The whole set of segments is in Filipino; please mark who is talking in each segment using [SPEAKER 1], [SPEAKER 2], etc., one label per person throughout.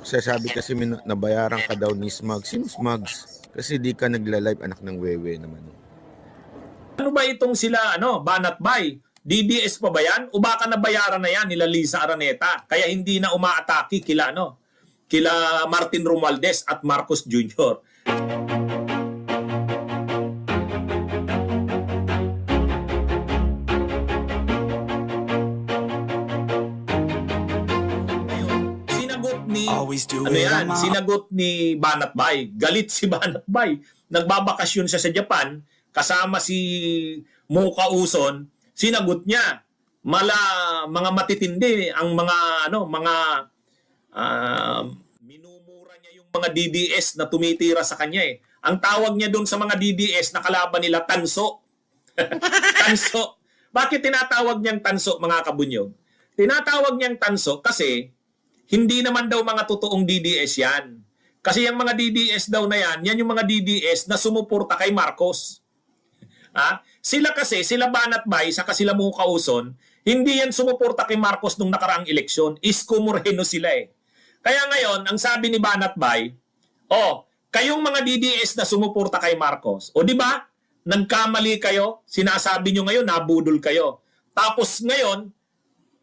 [SPEAKER 1] Sasabi kasi nabayaran ka daw ni Smugs. Sino Smugs? Kasi di ka nagla-live, anak ng wewe naman.
[SPEAKER 2] Ano ba itong sila, Banat Bay? DDS pa ba yan? O baka nabayaran na yan nila Lisa Araneta? Kaya hindi na umaatake kila Martin Romualdez at Marcos Jr. Sinagot ni Banat Bay. Galit si Banat Bay. Nagbabakasyon siya sa Japan kasama si Muka Uson. Sinagot niya. Mga matitindi ang minumura niya yung mga DDS na tumitira sa kanya eh. Ang tawag niya doon sa mga DDS na kalaban nila, tanso. Tanso. Bakit tinatawag niyang tanso, mga kabunyog? Tinatawag niyang tanso kasi hindi naman daw mga totoong DDS yan. Kasi yung mga DDS daw na yan yung mga DDS na sumuporta kay Marcos. Sila Banat Bay, saka sila Muka Uson, hindi yan sumuporta kay Marcos nung nakaraang eleksyon. Isko Moreno sila eh. Kaya ngayon, ang sabi ni Banat Bay, kayong mga DDS na sumuporta kay Marcos, di ba? Nagkamali kayo, sinasabi nyo ngayon, nabudol kayo. Tapos ngayon,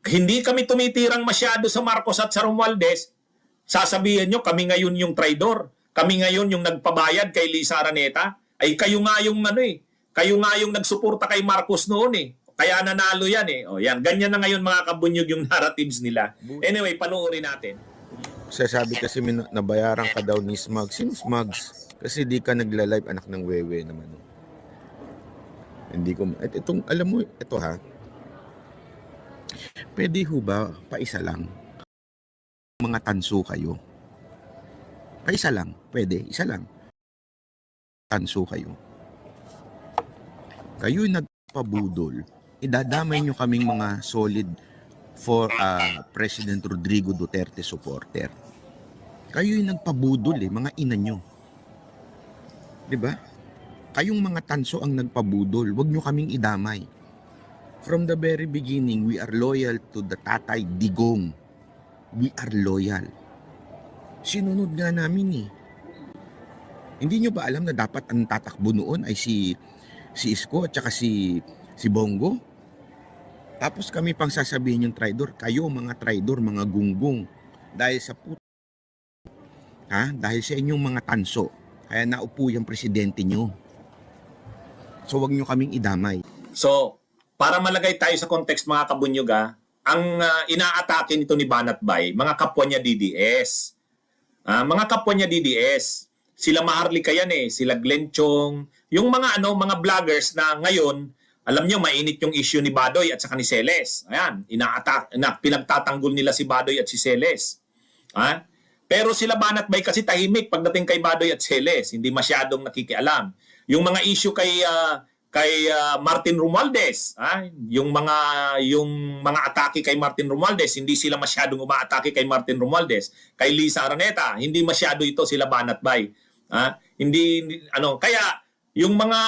[SPEAKER 2] hindi kami tumitirang masyado sa Marcos at sa Romualdez, sasabihin nyo, kami ngayon yung traidor. Kami ngayon yung nagpabayad kay Lisa Araneta. Ay kayo nga yung kayo nga yung nagsuporta kay Marcos noon eh. Kaya nanalo yan eh. Yan. Ganyan na ngayon mga kabunyog yung narratives nila. Anyway, panoorin natin.
[SPEAKER 1] Sasabi kasi nabayaran ka daw ni Smugs. Sino Smugs? Kasi di ka nagla-live, anak ng wewe naman. Hindi ko, itong, alam mo, ito ha. Pwede ho ba, paisa lang? Mga tanso kayo. Paisa lang, pwede, isa lang. Tanso kayo. Kayo nagpabudol, idadamay nyo kaming mga solid for President Rodrigo Duterte supporter. Kayo yung nagpabudol mga ina nyo. Diba? Kayong mga tanso ang nagpabudol, wag nyo kaming idamay. From the very beginning, we are loyal to the Tatay Digong. We are loyal. Sinunod nga namin eh. Hindi nyo ba alam na dapat ang tatakbo noon ay si Isko at saka si Bongo? Tapos kami pang sasabihin yung traidor. Kayo mga traidor, mga gunggong. Dahil sa dahil sa inyong mga tanso. Kaya naupo yung presidente nyo. So wag nyo kaming idamay.
[SPEAKER 2] So, para malagay tayo sa context mga kabunyog ang inaatake nito ni Banat Bay, mga kapwa niya DDS. Mga kapwa niya DDS. Sila Maharlika yan sila Glenn Chong, yung mga vloggers na ngayon, alam nyo, mainit yung issue ni Badoy at saka ni Celes. Ayan, pinagtatanggol nila si Badoy at si Celes. Pero sila Banat Bay kasi tahimik pagdating kay Badoy at Celes, hindi masyadong nakikialam. Yung mga issue kay Martin Romualdez, yung mga atake kay Martin Romualdez, hindi sila masyadong umaatake kay Martin Romualdez. Kay Lisa Araneta, hindi masyado ito sila Banat Bay. Kaya yung mga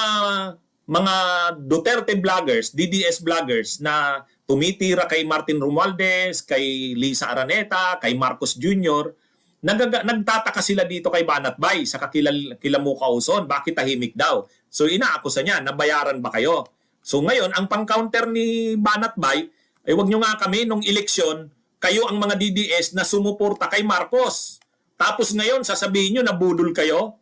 [SPEAKER 2] Duterte vloggers, DDS vloggers na tumitira kay Martin Romualdez, kay Lisa Araneta, kay Marcos Jr., nagtataka sila dito kay Banat Bay sa kila Muka Uson, bakit tahimik daw? So inaakusa niya, nabayaran ba kayo? So ngayon, ang pang-counter ni Banat Bay, wag nyo nga kami nung eleksyon, kayo ang mga DDS na sumuporta kay Marcos. Tapos ngayon, sasabihin nyo na budol kayo?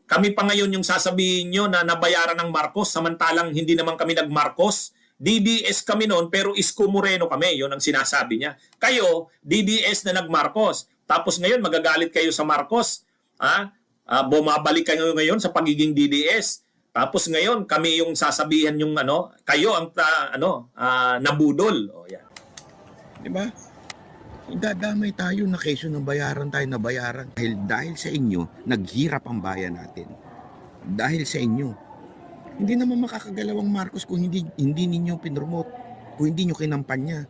[SPEAKER 2] Kami pa ngayon yung sasabihin nyo na nabayaran ng Marcos, samantalang hindi naman kami nag-Marcos. DDS kami noon, pero Isko Moreno kami. Yun ang sinasabi niya. Kayo, DDS na nag-Marcos. Tapos ngayon, magagalit kayo sa Marcos. Bumabalik kayo ngayon sa pagiging DDS. Tapos ngayon, kami yung sasabihan yung kayo ang nabudol. Yan.
[SPEAKER 1] Diba? Idadamay tayo na keso ng bayaran tayo na bayaran. Dahil sa inyo, naghirap ang bayan natin. Dahil sa inyo. Hindi naman makakagalaw ang Marcos kung hindi ninyo pinromote, kung hindi nyo kinampanya.